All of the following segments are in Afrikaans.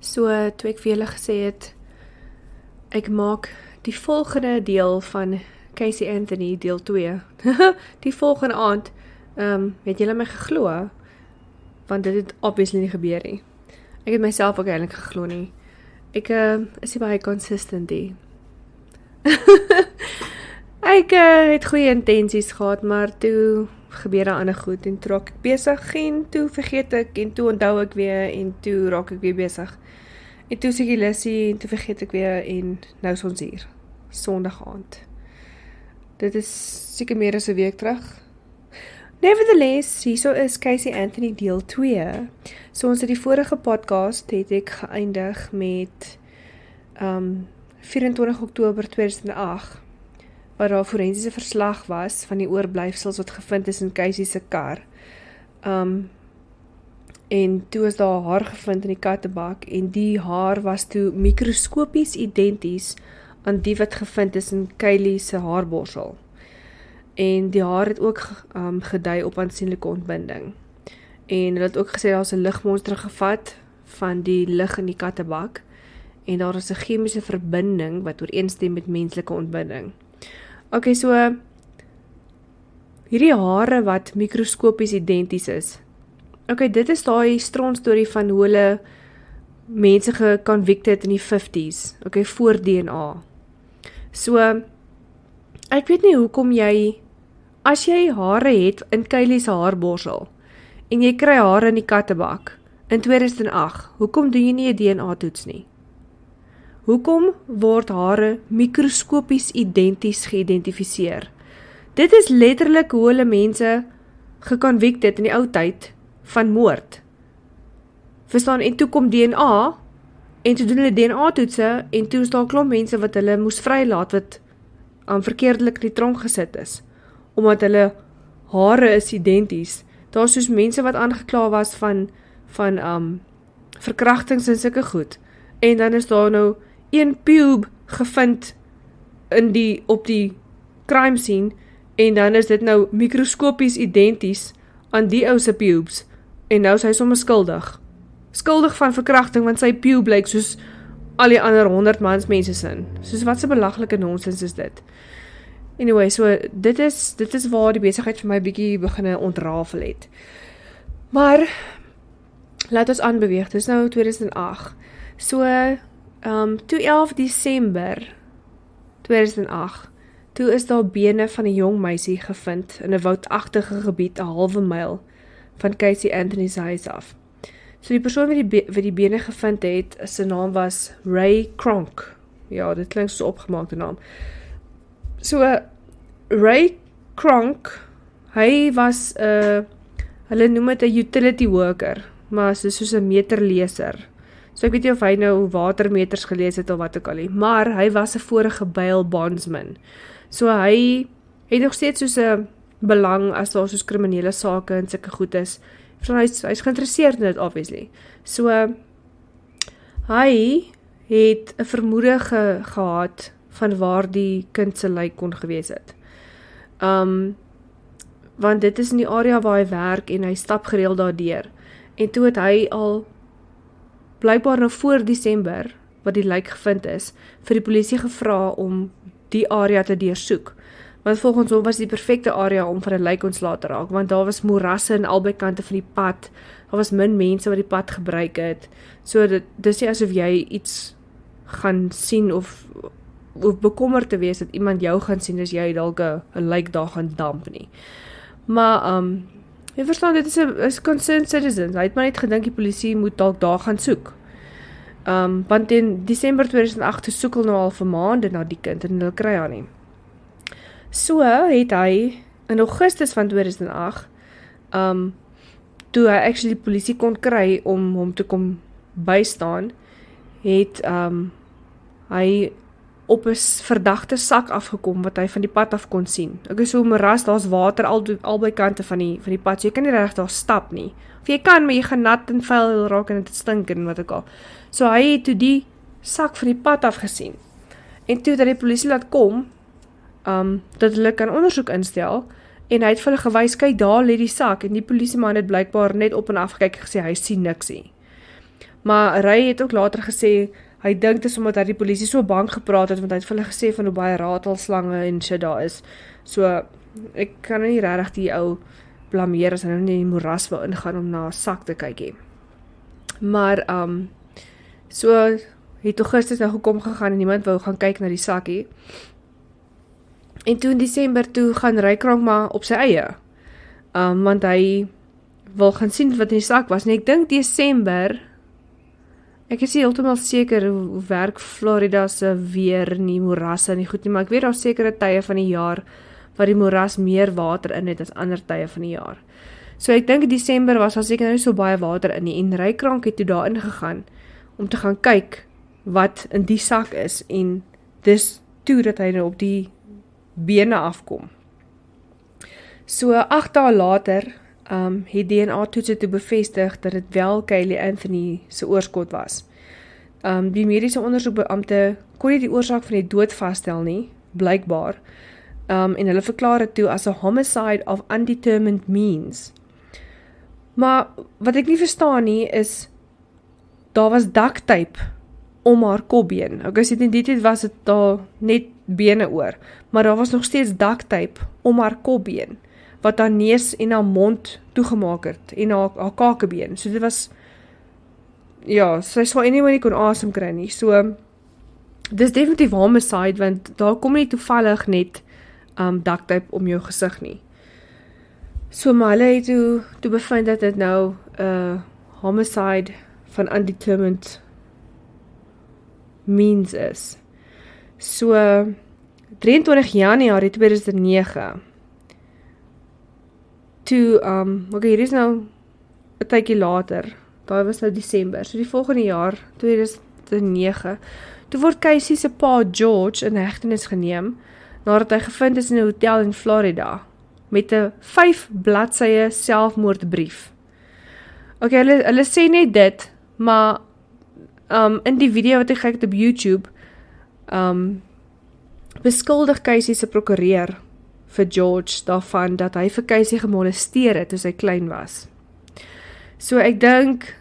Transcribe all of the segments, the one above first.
So, toe ek vir julle gesê het, ek maak die volgende deel van Casey Anthony, deel 2. Die volgende aand, het julle my geglo, want dit het obviously nie gebeur nie. Ek het myself ook eintlik geglo nie. Ek is nie baie consistent nie. Ek het goeie intensies gehad, maar toe gebeur daar ander goed, en toe raak ek besig, en toe vergeet ek, en toe onthou ek weer, en toe raak ek weer besig. En toe sê ek Lissie, en toe vergeet ek weer, en nou is ons hier, Sondag aand. Dit is seker meer as 'n week terug. Nevertheless, hierso is Casey Anthony deel 2. So ons het die vorige podcast, het ek geëindig met 24 Oktober 2008, waar daar 'n forensiese verslag was van die oorblyfsels wat gevind is in Casey se kar. En toe is daar haar gevind in die kattebak, en die haar was toe mikroskopies identies aan die wat gevind is in Kylie se haarborsel. En die haar het ook gedui op aansienlike ontbinding. En hulle het ook gesê daar is 'n ligmonster gevat van die lig in die kattebak, en daar is 'n chemiese verbinding wat ooreenstem met menslike ontbinding. Okay, so hierdie hare wat mikroskopies identies is. Okay, dit is daai strontstorie van hoe hulle mense geconvicted het in die 50s, okay, voor DNA. So, ek weet nie hoekom jy, as jy hare het in Kylie se haarborsel, en jy kry hare in die kattebak, in 2008, hoekom doen jy nie 'n DNA-toets nie? Hoekom word hare mikroskopies identies geïdentifiseer? Dit is letterlik hoe hulle mense geconvicted het in die ou tyd van moord. Verstaan, en toe kom DNA, en toe doen hulle DNA-toetse, en toe is daar 'n klomp mense wat hulle moes vrylaat, wat verkeerdelik in die tronk gesit is, omdat hulle hare is identies. Daar is soos mense wat aangekla was van verkrachtings en sulke goed, en dan is daar nou een pube gevind op die crime scene, en dan is dit nou mikroskopies identies aan die ou se pubes, en nou is hy sommer skuldig. Skuldig van verkrachting, want sy pube lyk soos al die ander 100 mans mense sin. Soos wat se belaglike nonsens is dit. Anyway, so dit is waar die besigheid vir my bietjie begin ontrafel het. Maar laat ons aanbeweeg. Dis nou 2008. So toe 11 Desember 2008, toe is daar bene van 'n jong meisie gevind in 'n woudagtige gebied 'n halwe myl van Casey Anthony se huis af. So die persoon wat die bene gevind het, sy naam was Ray Kronk. Ja, dit klink so 'n opgemaakte naam. So Ray Kronk, hy was hulle noem dit 'n utility worker, maar dit is soos 'n meterleser. So ek weet nie of hy nou watermeters gelees het of wat ook al nie, maar hy was 'n vorige bail bondsman. So hy het nog steeds soos 'n belang as daar soos kriminele sake en sulke goed is. Hy's geïnteresseerd in dit, obviously. So hy het 'n vermoede gehad van waar die kind se lijk kon gewees het. Want dit is in die area waar hy werk en hy stap gereeld daardeur. En toe het hy al blykbaar nou voor Desember, wat die lijk gevind is, vir die polisie gevra om die area te deursoek. Want volgens hom was die perfekte area om van 'n lijk ontslae te raak, want daar was moerasse aan albei kante van die pad, daar was min mense wat die pad gebruik het, so dis nie asof jy iets gaan sien of bekommerd te wees dat iemand jou gaan sien as jy dalk 'n lijk daar gaan damp nie. Maar, jy verstaan, dit is concerned citizens, hy het maar net gedink die polisie moet dalk daar gaan soek. Want in Desember 2008 soek hulle nou al vir maande na die kind en hulle kry haar nie. So het hy in Augustus van 2008, toe hy actually die polisie kon kry om hom te kom bystaan, het hy op 'n verdagte sak afgekom wat hy van die pad af kon sien. Ek is so moeras, daar's water albei kante van die pad, so jy kan nie reg daar stap nie. Of jy kan, maar jy gaan nat en vuil raak en dit stink en wat ook al. So hy het toe die sak van die pad af gesien. En toe dat die polisie laat kom, dat hulle kan ondersoek instel, en hy het vir hulle gewys, kyk daar lê die sak, en die polisieman het blykbaar net op en af gekyk en gesê, hy sien niks nie. Maar Ray het ook later gesê, hy dink dit is omdat hy die polisie so bang gepraat het, want hy het vir hulle gesê van hoe baie ratelslange en shit daar is. So, ek kan nie regtig die ou blameer as hy nou nie in die moeras wil ingaan om na 'n sak te kyk hê. Maar, so het Augustus nou gegaan en niemand wou gaan kyk na die sakkie. En toe in Desember toe gaan Ray Kronk maar op sy eie. Want hy wil gaan sien wat in die sak was. En ek dink Desember, ek is nie heeltemal seker hoe werk Florida se weer en die moerasse en die goed nie, maar ek weet daar sekere tye van die jaar waar die moeras meer water in het as ander tye van die jaar. So ek dink Desember was daar seker nou nie so baie water in nie, en Ray Kronk het toe daarin gegaan om te gaan kyk wat in die sak is, en dis toe dat hy nou op die bene afkom. So 8 dae later het DNA-toetse toe bevestig dat dit wel Caylee Anthony se oorskot was. Die mediese ondersoekbeampte kon nie die oorsaak van die dood vasstel nie, blykbaar, en hulle verklaar dit toe as 'n homicide of undetermined means. Maar wat ek nie verstaan nie is, daar was duct tape om haar kopbeen. Okay, so in die tyd was dit daar net bene oor, maar daar was nog steeds duct tape om haar kopbeen, wat haar neus en haar mond toegemaak het, en haar kakebeen. So dit was, ja, sy sal anyway nie kon asem kry nie. So, dis definitief homicide, want daar kom nie toevallig net duct tape om jou gesig nie. So, maar hulle het toe bevind dat dit nou homicide van undetermined means is. So, 23 Januarie 2009, toe, okay, hier is nou 'n tydjie later, daai was nou Desember, so die volgende jaar, 2009, toe word Casey se pa George in hegtenis geneem, nadat hy gevind is in 'n hotel in Florida, met 'n 5 bladsye selfmoordbrief. Okay, hulle sê net dit, maar in die video wat ek kyk op YouTube, beskuldig Casey se prokureur vir George daarvan dat hy vir Casey gemolesteer het toe sy klein was. So ek dink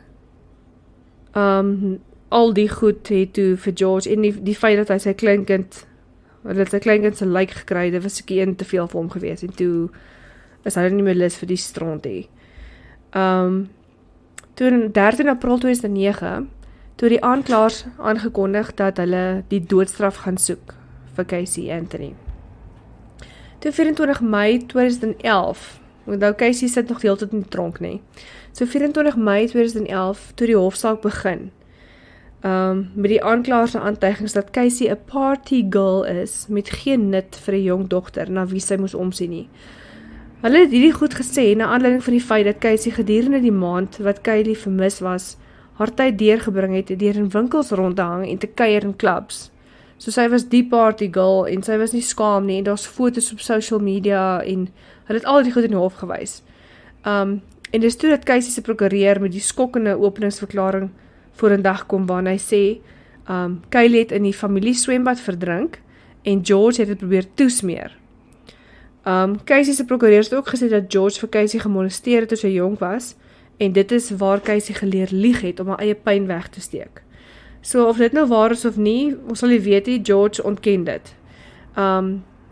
al die goed het toe vir George, en die feit dat hy sy kleinkind se lijk gekry, dit was seker een te veel vir hom gewees, en toe is hy nie meer lus vir die stront hê. Toe 13 April 2009, toe die aanklaers aangekondig dat hulle die doodstraf gaan soek vir Casey Anthony. Toe 24 Mei 2011, want nou Casey sit nog die hele tyd in die tronk, nee. So 24 Mei 2011, toe die hofsaak begin, met die aanklaers se aantuigings dat Casey 'n party girl is, met geen nut vir 'n jong dogter, na wie sy moes omsien nie. Hulle het hierdie goed gesê, na aanleiding van die feit dat Casey gedurende die maand wat Caylee vermis was, haar tyd deurgebring het, deur in winkels rond te hang en te kuier in clubs. So sy was die party girl, en sy was nie skaam nie, en daar's foto's op social media, en hulle het al die goed in die hof gewys. En dis toe dat Casey se prokureur met die skokkende openingsverklaring voor 'n dag kom, waarin hy sê, Caylee het in die familie swembad verdrink, en George het dit probeer toesmeer. Casey se prokureur het ook gesê dat George vir Casey gemolesteer het toe sy jonk was, en dit is waar Casey geleer lieg het om haar eie pyn weg te steek. So of dit nou waar is of nie, ons sal nie weet nie, George ontken dit.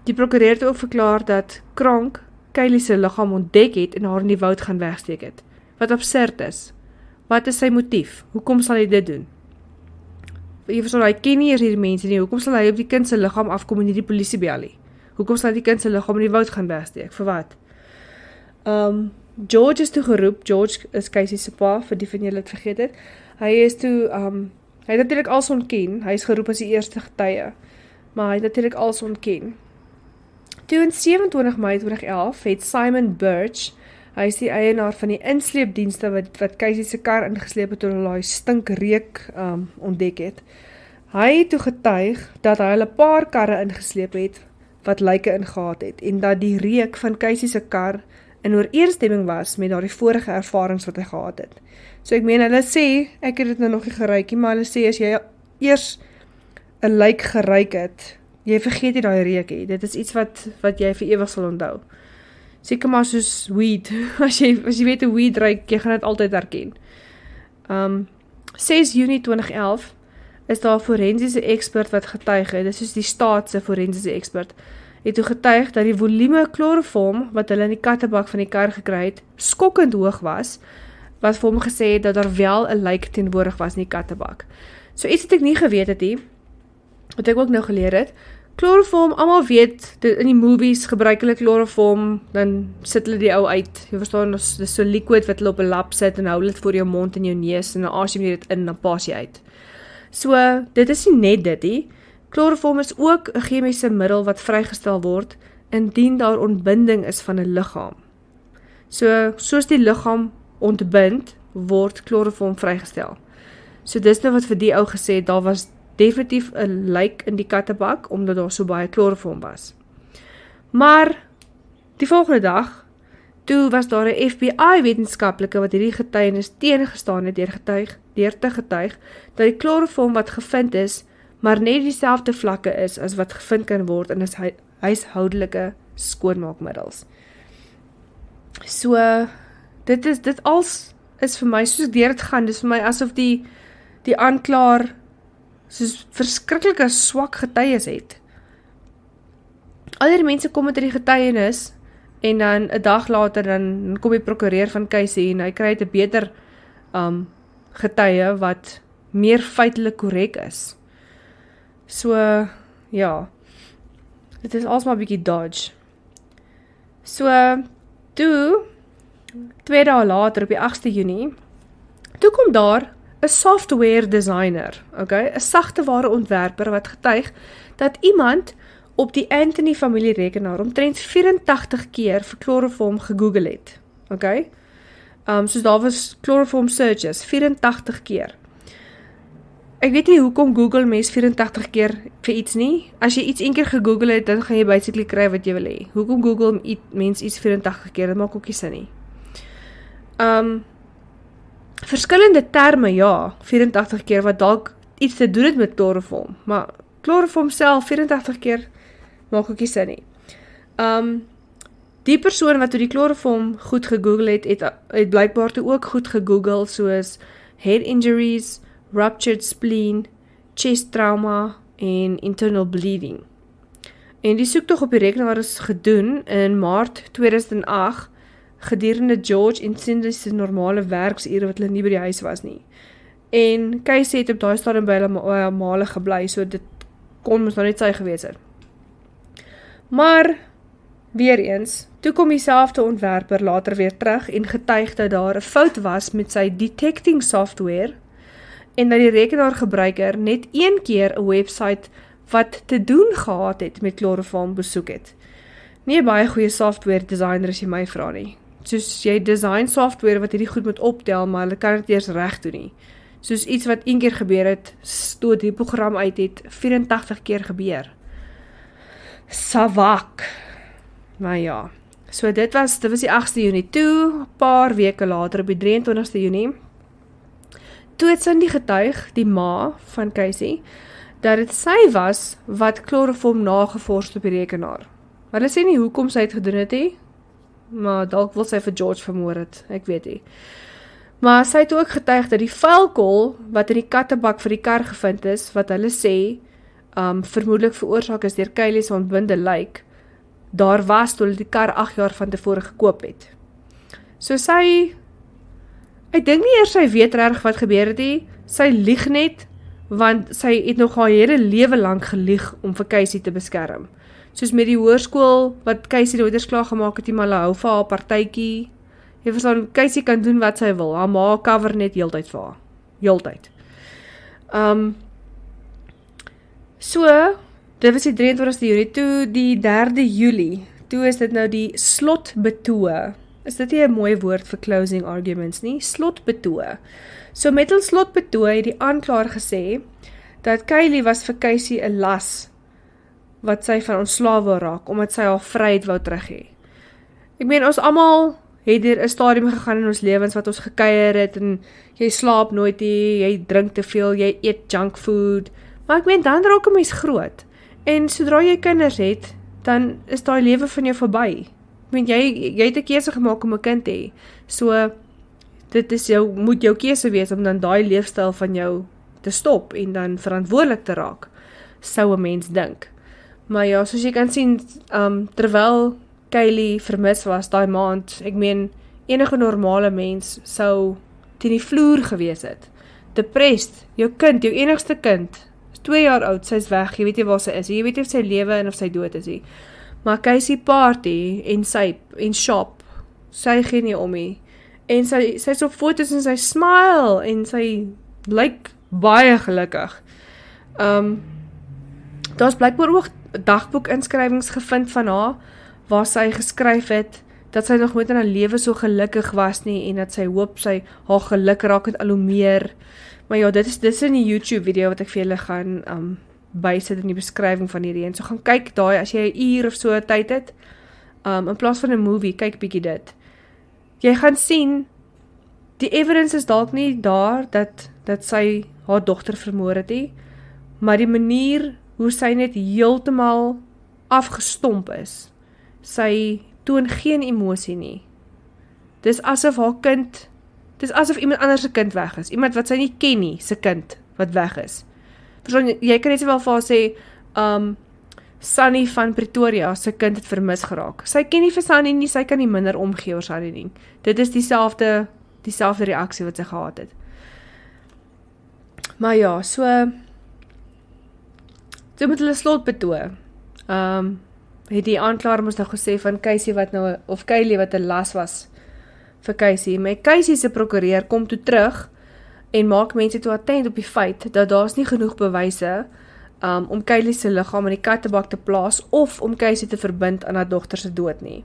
Die prokureur het ook verklaar dat Kronk Caylee se liggaam ontdek het en haar in die woud gaan wegsteek het. Wat absurd is. Wat is sy motief? Hoekom sal hy dit doen? Hy ken nie eers hierdie mense nie. Hoekom sal hy op die kind se liggaam afkom en nie die polisie bel nie? Hoekom sal hy die kind se liggaam in die woud gaan wegsteek? Vir wat? George is toe geroep. George is Casey se pa, vir die van julle het vergeet het. Hy is toe, hy het natuurlik als ontken. Hy is geroep as die eerste getuie, maar hy het natuurlik als ontken. Toe in 27 Mei 2011 het Simon Birch, hy is die eienaar van die insleepdienste wat Casey se kar ingesleep het toe hulle daai stinkreuk ontdek het. Hy het toe getuig dat hy hulle 'n paar karre ingesleep het wat lyke ingehaat het, en dat die reuk van Casey se kar in ooreenstemming was met daardie vorige ervarings wat hy gehad het. So ek meen, hulle sê, ek het dit nou nog nie geruik nie, maar hulle sê, as jy eers 'n lijk geruik het, jy vergeet nie daai reuk nie. Dit is iets wat jy vir ewig sal onthou. Seker maar soos weed. As jy weet hoe weed ruik, jy gaan dit altyd herken. 6 Junie 2011 is daar 'n forensiese ekspert wat getuig het, dis soos die staat se forensiese ekspert, het toe getuig dat die volume kloroform wat hulle in die kattebak van die kar gekry het, skokkend hoog was, wat vir hom gesê het dat daar wel 'n lijk teenwoordig was in die kattebak. So iets wat ek nie geweet het nie, wat ek ook nou geleer het, kloroform, almal weet, in die movies gebruik hulle kloroform, dan sit hulle die ou uit, jy verstaan, dis so liquid wat hulle op 'n lap sit, en hou hulle dit voor jou mond en jou neus, en dan asem jy dit in, dan pas jy uit. So, dit is nie net dit nie, kloroform is ook 'n chemiese middel wat vrygestel word, indien daar ontbinding is van 'n liggaam. So, soos die liggaam ontbind, word kloroform vrygestel. So dis nou wat vir die ou gesê het, daar was definitief 'n lijk in die kattebak, omdat daar so baie kloroform was. Maar, die volgende dag, toe was daar 'n FBI-wetenskaplike wat hierdie getuienis teengestaan het deur te getuig, dat die kloroform wat gevind is, maar net dieselfde vlakke is as wat gevind kan word in huishoudelike skoonmaakmiddels. So, dit als is vir my, soos ek deur het gaan, dis vir my asof die aanklaer soos verskriklike swak getuies het. Al die mense kom met die getuienis, en dan 'n dag later, dan kom die prokureur van Casey, en hy kry 'n beter getuie, wat meer feitelik korrek is. So, ja, dit is alsmaar 'n bietjie dodge. So, toe, 2 dae later, op die 8ste Junie, toe kom daar 'n software designer, okay, 'n sagteware ontwerper wat getuig dat iemand op die Anthony familie rekenaar omtrent 84 keer vir kloroform gegoogel het, okay? Soos daar was kloroform searches, 84 keer. Ek weet nie hoekom Google mens 84 keer vir iets nie. As jy iets een keer gegoogel het, dan gaan jy basically kry wat jy wil hê. Hoekom Google mens iets 84 keer? Dit maak ook nie sin nie. Verskillende terme, ja, 84 keer, wat dalk iets te doen het met kloroform, maar kloroform self 84 keer maak ook nie sin nie. Die persoon wat toe die kloroform goed gegoogel het blykbaar toe ook goed gegoogel, soos head injuries, ruptured spleen, chest trauma en internal bleeding. En die soektog op die rekenaar is gedoen in Maart 2008, gedurende George en Cindy se normale werksure wat hulle nie by die huis was nie. En Casey het op daai stadium by hulle male gebly, so dit kon mos nou net sy gewees het. Maar, weer eens, toe kom dieselfde ontwerper later weer terug en getuig dat daar 'n fout was met sy detecting software en dat die rekenaargebruiker net een keer 'n website wat te doen gehad het met kloroform besoek het. Nie 'n baie goeie software designer as jy my vra nie. Soos jy design software wat hierdie goed moet optel, maar hulle kan dit eers reg doen nie. Soos iets wat een keer gebeur het, stoot die program uit het 84 keer gebeur. Savak. Maar ja, so dit was die 8ste Junie toe, 'n paar weke later op die 23ste Junie, toe het Cindy getuig, die ma van Casey, dat dit sy was wat kloroform nagevors het op die rekenaar. Hulle sê nie hoekom sy het gedoen het nie, maar dalk wil sy vir George vermoor het, ek weet nie. Maar sy het ook getuig dat die vuilkol wat in die kattebak vir die kar gevind is, wat hulle sê, vermoedelik veroorsaak is deur Kylie se ontbinde lijk, daar was toe hulle die kar 8 jaar van tevore gekoop het. So ek dink nie eers sy weet reg wat gebeur het nie, sy lieg net, want sy het nog haar hele lewe lank gelieg om vir Casey te beskerm. Soos met die hoërskool, wat Casey nooit eens klaar gemaak het, die maar hou vir haar partytjie. Jy verstaan, Casey kan doen wat sy wil, haar ma cover net heeltyd vir haar. Heeltyd. So, dit was die 23ste Junie, toe die 3de Julie, toe is dit nou die slotbetoe. Is dit nie 'n mooi woord vir closing arguments nie? Slotbetoe. So met hul slotbetoe het die aanklaer gesê, dat Kylie was vir Casey 'n las, wat sy van ontslae wil raak, omdat sy haar vryheid wou terug hê. Ek meen, ons almal het deur 'n stadium gegaan in ons lewens, wat ons gekuier het, en jy slaap nooit nie, jy drink te veel, jy eet junk food, maar ek meen, dan raak 'n mens groot, en sodra jy kinders het, dan is daai lewe van jou verby. Ek meen, jy het 'n keuse gemaak om 'n kind te hê, so, dit is moet jou keuse wees om dan daai leefstyl van jou te stop en dan verantwoordelik te raak, sou 'n mens dink. Maar ja, soos jy kan sien, terwyl Kylie vermis was daai maand, ek meen, enige normale mens sou teen die vloer gewees het. Depressed, jou kind, jou enigste kind, is 2 jaar oud, sy is weg, jy weet nie waar sy is, jy weet nie of sy lewe en of sy dood is nie. Maar Casey party en shop, sy gee nie om nie. En sy is op foto's en sy smile en sy lyk baie gelukkig. Daar's blykbaar ook dagboek-inskrywings gevind van haar, waar sy geskryf het, dat sy nog nooit in haar lewe so gelukkig was nie, en dat sy hoop sy haar geluk raak het al hoe meer. Maar ja, dit is in die YouTube video wat ek vir julle gaan bysit in die beskrywing van hierdie een. So gaan kyk daai, as jy 'n uur of so tyd het, in plaas van 'n movie, kyk bietjie dit. Jy gaan sien, die evidence is dalk nie daar, dat sy haar dogter vermoor het nie, maar die manier hoe sy net heeltemal afgestomp is, sy toon geen emosie nie. Dis asof iemand anders se kind weg is, iemand wat sy nie ken nie, se kind wat weg is. Verstaan, jy kan net wel vir haar sê, Sunny van Pretoria, sy kind het vermis geraak. Sy ken nie vir Sunny nie, sy kan nie minder omgee oor Sunny nie. Dit is dieselfde reaksie wat sy gehad het. Maar ja, so met hulle slot betoog, het die aanklaer moes nou gesê van Kylie wat 'n las was vir Casey. Maar Casey se prokureur kom toe terug en maak mense toe attent op die feit dat daar's nie genoeg bewyse om Kylie se liggaam in die kattebak te plaas of om Casey te verbind aan haar dogter se dood nie.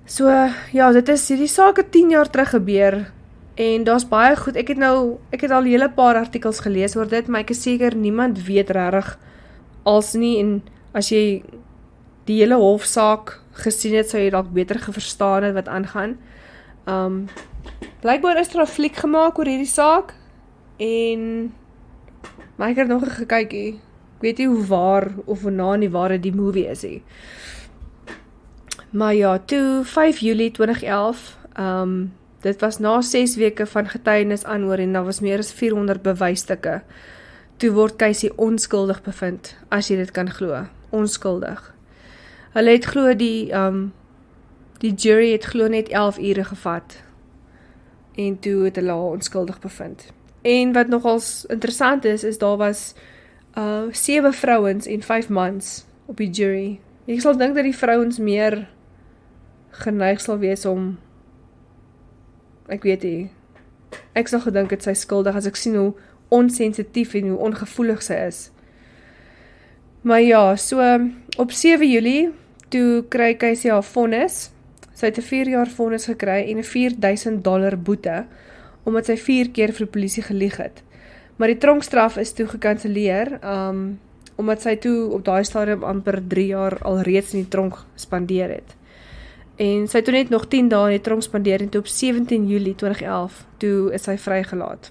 So ja, hierdie saak het 10 jaar terug gebeur en daar's baie goed. Ek het al 'n hele paar artikels gelees oor dit, maar ek is seker niemand weet regtig als nie, en as jy die hele hofsaak gesien het, sou jy dalk beter verstaan het wat aangaan. Blykbaar is daar 'n fliek gemaak oor hierdie saak, maar ek het nog gekyk, ek weet nie hoe waar of hoe na nie waar die movie is nie. Maar ja, toe 5 Julie 2011, dit was na 6 weke van getuienis aanhoor en daar was meer as 400 bewysstukke. Toe word Casey onskuldig bevind, as jy dit kan glo, onskuldig. Hulle het glo die jury het glo net 11 ure gevat en toe het hulle haar onskuldig bevind. En wat nogals interessant is daar was 7 vrouens en 5 mans op die jury. Ek sal dink dat die vrouens meer geneig sal wees om, ek weet nie, ek sal gedink het sy skuldig as ek sien hoe onsensitief en hoe ongevoelig sy is. Maar ja, so op 7 Julie, toe kry Casey haar vonnis. Sy het 'n 4 jaar vonnis gekry en 'n $4,000 boete, omdat sy 4 keer vir die polisie gelieg het. Maar die tronkstraf is toe gekanseleer, omdat sy toe op daai stadium amper 3 jaar alreeds in die tronk spandeer het. En sy het toe net nog 10 dae in die tronk spandeer en toe op 17 Julie 2011, toe is sy vrygelaat.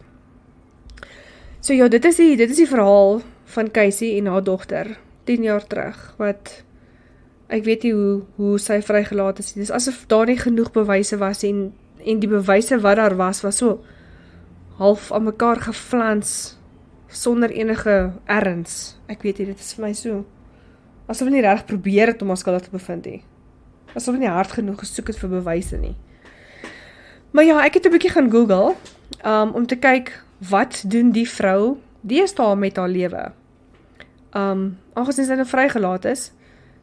So ja, dit is die verhaal van Casey en haar dogter, 10 jaar terug, wat ek weet nie hoe sy vrygelaat is. Dis asof daar nie genoeg bewyse was en die bewyse wat daar was so half aan mekaar geflans sonder enige erns. Ek weet nie, dit is vir my so asof hulle nie reg probeer het om haar skuldig te bevind nie. Asof hulle nie hard genoeg gesoek het vir bewyse nie. Maar ja, ek het 'n bietjie gaan Google om te kyk wat doen die vrou deesdae met haar lewe. Aangesien sy nou vrygelaat is.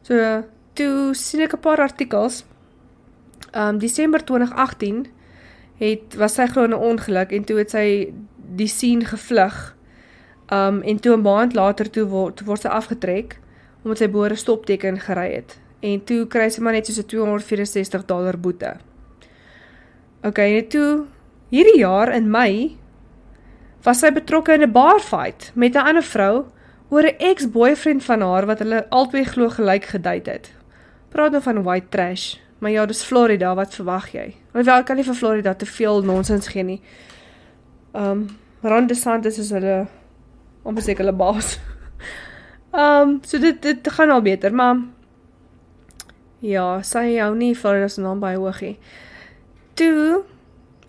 So toe sien ek 'n paar artikels. Desember 2018 was sy glo in 'n ongeluk en toe het sy die scene gevlug. En toe 'n maand later toe word sy afgetrek omdat sy bo 'n stopteken gery het. En toe kry sy maar net so $264 boete. Okay, en toe hierdie jaar in Mei was sy betrokke in 'n barfight met 'n ander vrou oor 'n ex-boyfriend van haar wat hulle albei glo gelyk gedate het. Praat nou van white trash. Maar ja, dis Florida, wat verwag jy? Alhoewel, ek kan nie vir Florida te veel nonsens gee nie. Ron DeSantis is hulle, amper seker hulle baas. So dit gaan al beter, maar ja, sy hou nie Florida se naam baie hoog nie. Toe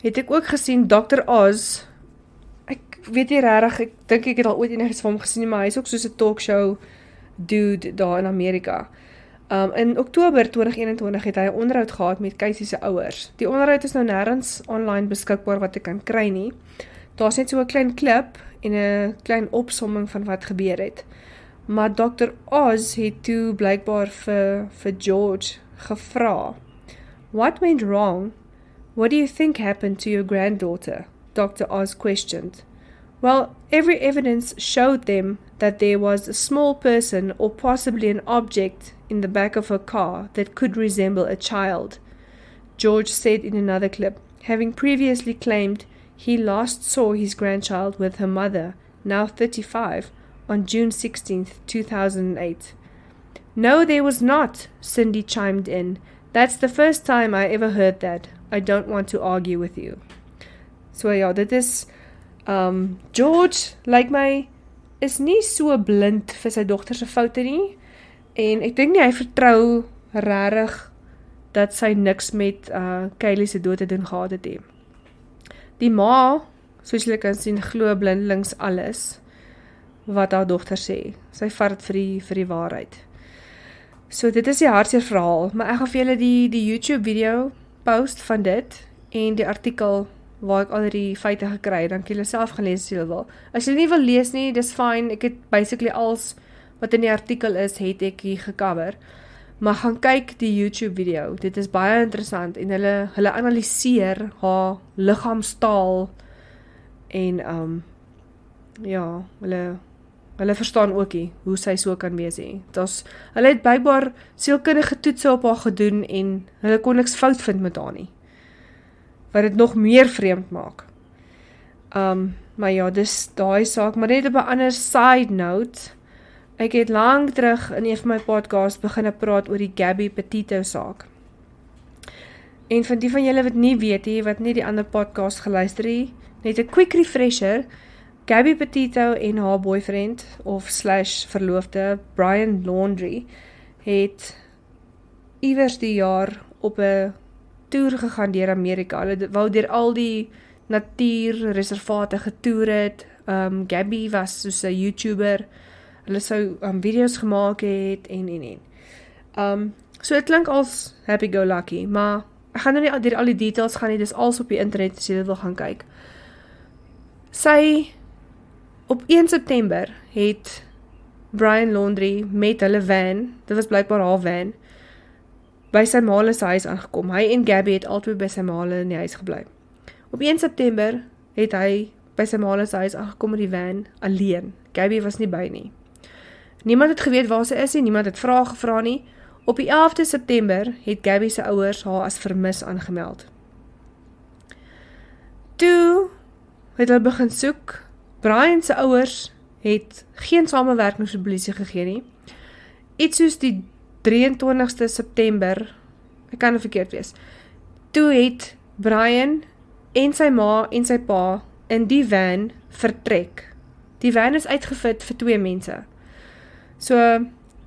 het ek ook gesien Dr. Oz. Ek weet nie regtig, ek dink ek het al ooit enigiets van hom gesien, maar hy is ook soos 'n talkshow dude daar in Amerika. In Oktober 2021 het hy 'n onderhoud gehad met Casey se ouers. Die onderhoud is nou nêrens online beskikbaar wat ek kan kry nie. Daar's net so 'n klein klip en 'n klein opsomming van wat gebeur het. Maar Dr. Oz het toe blykbaar vir George gevra. What went wrong? What do you think happened to your granddaughter? Dr. Oz questioned. Well, every evidence showed them that there was a small person or possibly an object in the back of her car that could resemble a child, George said in another clip, having previously claimed he last saw his grandchild with her mother, now 35, on June 16th, 2008. No, there was not, Cindy chimed in. That's the first time I ever heard that. I don't want to argue with you. So ja, dit is George, lyk my, is nie so blind vir sy dogter se foute nie, en ek dink nie hy vertrou regtig dat sy niks met Kylie se dood te doen gehad het nie. Die ma, soos julle kan sien, glo blindelings alles wat haar dogter sê. Sy vat dit vir die waarheid. So dit is die hartseer verhaal, maar ek gaan vir julle die YouTube video post van dit en die artikel waar ek al die feite gekry het, dan kan julle self gaan lees as julle wil. As julle nie wil lees nie, dis fine, ek het basically alles wat in die artikel is, het ek hier gecover. Maar gaan kyk die YouTube video, dit is baie interessant en hulle analyseer haar liggaamstaal en ja, hulle verstaan ook nie hoe sy so kan wees nie. Hulle het blykbaar sielkundige toetse op haar gedoen en hulle kon niks fout vind met haar nie. Wat dit nog meer vreemd maak. Maar ja, dis daai saak, maar net op 'n ander side note, ek het lank terug in een van my podcasts begin praat oor die Gabby Petito saak. En van die van julle wat nie weet nie, wat nie die ander podcast geluister het, net 'n quick refresher, Gabby Petito en haar boyfriend, of / verloofde, Brian Laundrie, het iewers die jaar op 'n toer gegaan deur Amerika. Hulle wou deur al die natuurreservate getoer het. Gabby was soos 'n YouTuber. Hulle sou video's gemaak het en. So dit klink als happy-go-lucky, maar ek gaan nou nie deur al die details gaan nie, dis alles op die internet as jy dit wil gaan kyk. Op 1 September het Brian Laundrie met hulle van, dit was blykbaar haar van, by sy maale se huis aangekom. Hy en Gabby het altyd by sy maale in die huis gebly. Op 1 September het hy by sy maale se huis aangekom met die van alleen. Gabby was nie by nie. Niemand het geweet waar sy is nie, niemand het vrae gevra nie. Op die 11de September het Gabby se ouers haar as vermis aangemeld. Toe het hulle begin soek. Brian se ouers het geen samewerking met die polisie gegee nie. Iets soos die 23ste September, ek kan nou verkeerd wees, toe het Brian en sy ma en sy pa in die van vertrek. Die van is uitgefit vir 2 mense. So,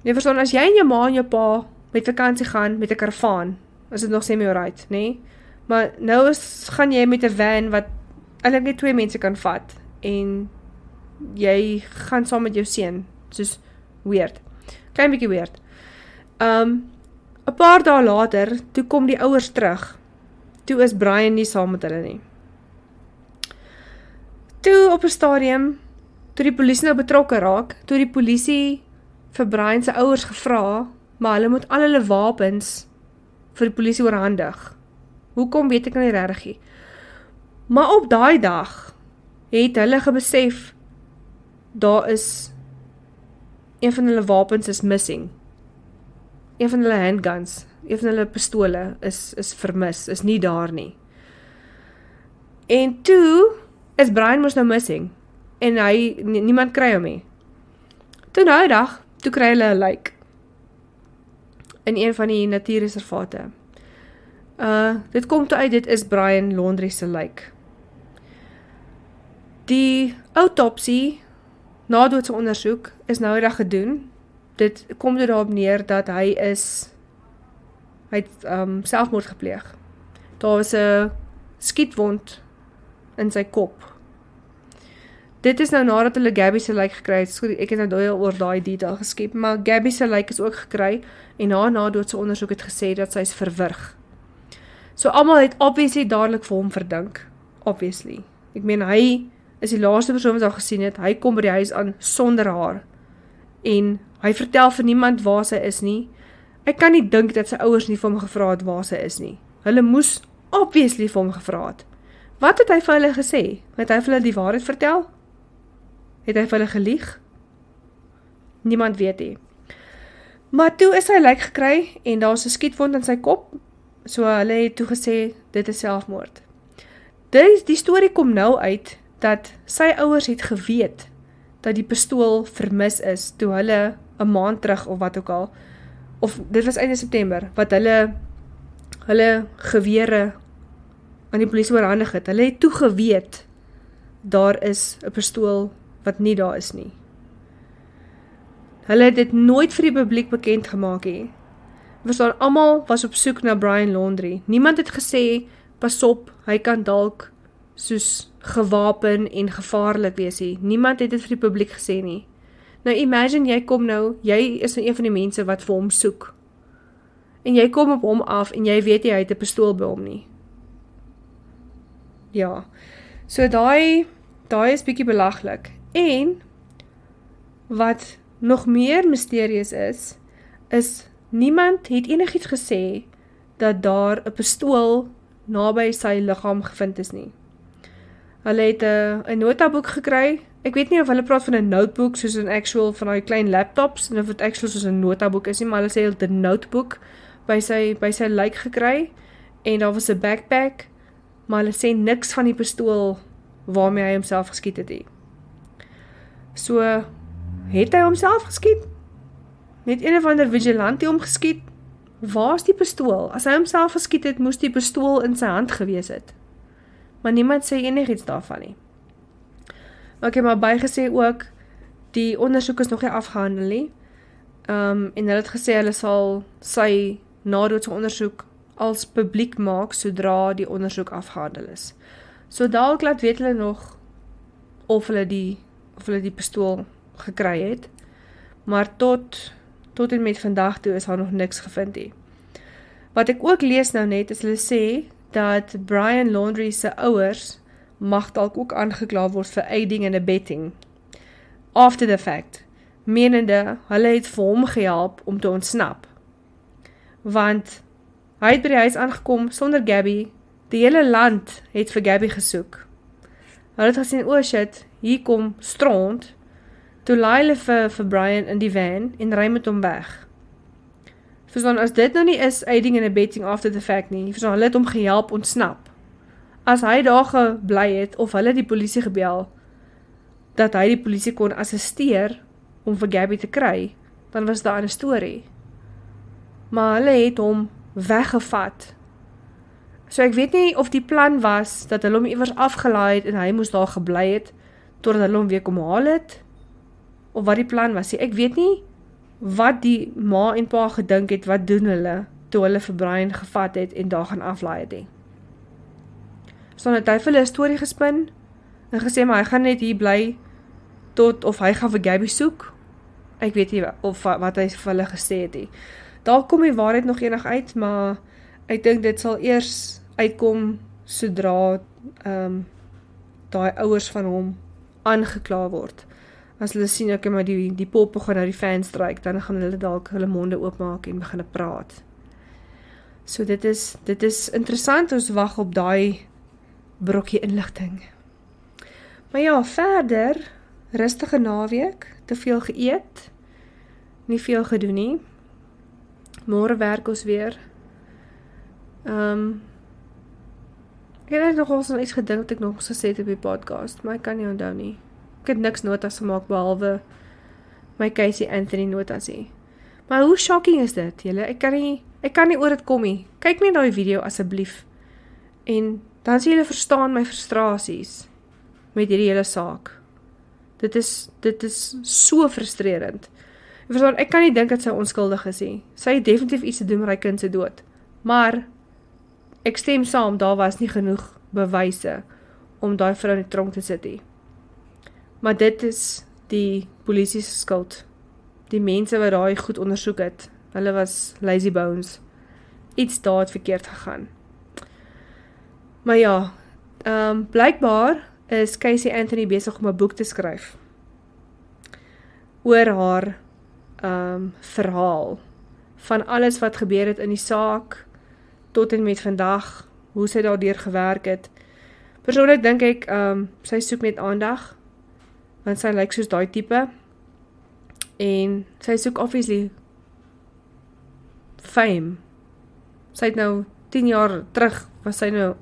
jy verstaan, as jy en jou ma en jou pa met vakansie gaan met 'n karavaan, is dit nog semi-alright, nee? Maar nou gaan jy met 'n van wat eintlik net 2 mense kan vat en jy gaan saam met jou seun, soos weird. Klein bietjie weird. 'n paar dae later, toe kom die ouers terug. Toe is Brian nie saam met hulle nie. Toe op 'n stadium, toe die polisie nou betrokke raak, toe die polisie vir Brian se ouers gevra, maar hulle moet al hulle wapens vir die polisie oorhandig. Hoekom weet ek nou nie regtig nie. Maar op daai dag het hulle gebesef, daar is een van hulle wapens is missing. Een van hulle handguns, een van hulle pistole is vermis, is nie daar nie. En toe is Brian mos nou missing, en niemand kry hom nie. Toe nou dag, toe kry hulle 'n lijk, in een van die natuurreservate. Dit kom toe uit, dit is Brian Laundrie se lijk. Die autopsie, nadoodse ondersoek, is nou dag gedoen. Dit kom er daarop neer dat hy het selfmoord gepleeg. Daar was 'n skietwond in sy kop. Dit is nou nadat hulle Gabby se lijk gekry het. Ek het nou deel oor daai detail geskiep, maar Gabby se lijk is ook gekry en na doodse ondersoek het gesê dat sy is verwrig. So almal het obviously dadelik vir hom verdink. Obviously. Ek meen, hy is die laaste persoon wat hy gesien het. Hy kom by die huis aan sonder haar. En hy vertel vir niemand waar sy is nie. Ek kan nie dink dat sy ouers nie vir hom gevra het waar sy is nie. Hulle moes obviously vir hom gevra het. Wat het hy vir hulle gesê? Het hy vir hulle die waarheid vertel? Het hy vir hulle gelieg? Niemand weet nie. Maar toe is hy lijk gekry en daar is 'n skietwond in sy kop. So hulle het toe gesê, dit is selfmoord. Die storie kom nou uit, dat sy ouers het geweet, dat die pistool vermis is, toe hulle 'n maand terug, of wat ook al, of dit was einde September, wat hulle gewere aan die polisie oorhandig het. Hulle het toe geweet, daar is 'n pistool wat nie daar is nie. Hulle het dit nooit vir die publiek bekend gemaak nie. Verstaan, almal was op soek na Brian Laundrie. Niemand het gesê, pas op, hy kan dalk soos gewapen en gevaarlik wees nie. Niemand het dit vir die publiek gesê nie. Nou imagine, jy is een van die mense wat vir hom soek. En jy kom op hom af en jy weet hy het 'n pistool by hom nie. Ja, so daai is bietjie belaglik. En, wat nog meer mysterieus is niemand het enigiets gesê dat daar 'n pistool naby sy liggaam gevind is nie. Hulle het 'n notaboek gekry. Ek weet nie of hulle praat van 'n notebook soos 'n actual van die klein laptops en of dit actual soos 'n notaboek is nie, maar hulle sê hulle het 'n notebook by sy lijk gekry en daar was 'n backpack, maar hulle sê niks van die pistool waarmee hy homself geskiet het nie. So, het hy homself geskiet? Net een of ander vigilante hom geskiet? Waar is die pistool? As hy homself geskiet het, moes die pistool in sy hand gewees het. Maar niemand sê enigiets daarvan nie. Ok, maar bygesê ook, die ondersoek is nog nie afgehandel nie. En hulle het gesê, hulle sal sy nadoodse ondersoek als publiek maak, sodra die ondersoek afgehandel is. So dalk laat weet hulle nog, of hulle die pistool gekry het, maar tot en met vandag toe is daar nog niks gevind nie. Wat ek ook lees nou net, is hulle sê, dat Brian Laundrie se ouers mag dalk ook aangekla word vir aiding and abetting. After the fact, menende, hulle het vir hom gehelp om te ontsnap. Want hy het by die huis aangekom sonder Gabby, die hele land het vir Gabby gesoek. Hulle het gesien, oh shit, hier kom stront, toe laai hulle vir Brian in die van en ry met hom weg. Verstaan, as dit nou nie is aiding and abetting after the fact nie, verstaan, hulle het hom gehelp ontsnap. As hy daar gebly het, of hulle die polisie gebel, dat hy die polisie kon assisteer om vir Gabby te kry, dan was daar 'n storie. Maar hulle het hom weggevat. So ek weet nie of die plan was, dat hulle hom iewers afgelaai het, en hy moes daar gebly het, totdat hulle hom weer kom haal het, of wat die plan was. Ek weet nie, wat die ma en pa gedink het, wat doen hulle, toe hulle vir Brian gevat het, en daar gaan aflaai het nie. So het hy vir hulle 'n storie gespin, en gesê, maar hy gaan net hier bly, tot of hy gaan vir Gabby soek. Ek weet nie of wat hy vir hulle gesê het nie. Daar kom die waarheid nog enig uit, maar ek dink dit sal eers uitkom, sodra daai ouers van hom aangekla word. As hulle sien, ok, maar die pop gaan nou die fans stryk, dan gaan hulle dalk hulle monde oopmaak en begin praat. So dit is interessant, ons wag op daai brokkie inligting. Maar ja, verder, rustige naweek, te veel geëet, nie veel gedoen nie. Môre werk ons weer. Ek het nogal so iets gedink wat ek nog gesê het op die podcast, maar ek kan nie onthou nie. Ek het niks notas gemaak, behalwe my Casey Anthony notas nie. Maar hoe shocking is dit, julle? Ek kan nie oor dit kom nie. Kyk net na die video, asseblief. En dan sê julle verstaan my frustrasies met hierdie hele saak. Dit is so frustrerend. Verstaan, ek kan nie dink dat sy onskuldig is nie. Sy het definitief iets te doen met haar kind se dood. Maar, ek stem saam, daar was nie genoeg bewyse om daai vrou in die tronk te sit nie. Maar dit is die polisie se skuld. Die mense wat daai goed ondersoek het, hulle was lazy bones. Iets daar het verkeerd gegaan. Maar ja, blykbaar is Casey Anthony besig om 'n boek te skryf oor haar verhaal van alles wat gebeur het in die saak tot en met vandag, hoe sy daardeur gewerk het. Persoonlik dink ek, sy soek net aandag, want sy lyk soos daai tipe, en sy soek obviously fame. Sy het nou 10 jaar terug, was sy nou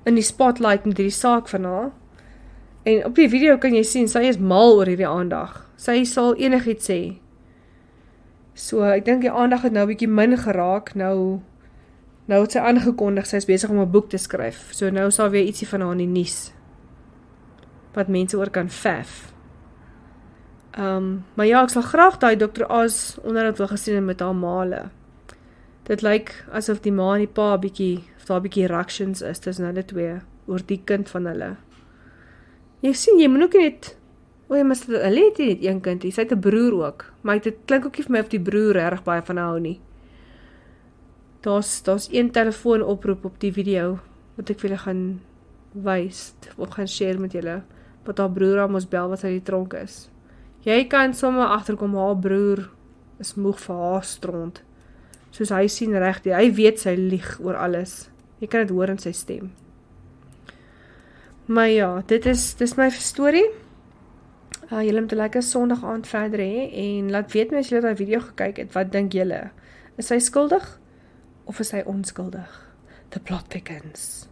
in die spotlight met hierdie saak van haar, en op die video kan jy sien, sy is mal oor hierdie aandag. Sy sal enigiets sê. So, ek dink die aandag het nou 'n bietjie min geraak, nou het sy aangekondig, sy is besig om 'n boek te skryf, so nou sal weer ietsie van haar in die nuus, wat mense oor kan vef. Maar ja, ek sal graag daai Dr. Oz onderhoud wil gesien het met haar male. Dit lyk asof die ma en die pa daar bietjie reactions is tussen hulle twee, oor die kind van hulle. Jy sien, jy moet ook net, hulle het nie net een kind, sy het 'n broer ook, maar dit klink ook nie vir my of die broer reg baie van hou nie. Daar's een telefoonoproep op die video, wat ek vir julle gaan wys, of gaan share met julle, wat haar broer aan ons bel, wat sy die tronk is. Jy kan sommer agterkom, haar broer is moeg vir haar stront, soos hy sien reg, hy weet sy lieg oor alles, jy kan dit hoor in sy stem. Maar ja, dit is my storie. Julle moet 'n lekker Sondag aand verder hê, en laat weet my as julle daai video gekyk het, wat dink julle? Is hy skuldig, of is hy onskuldig? The plot thickens.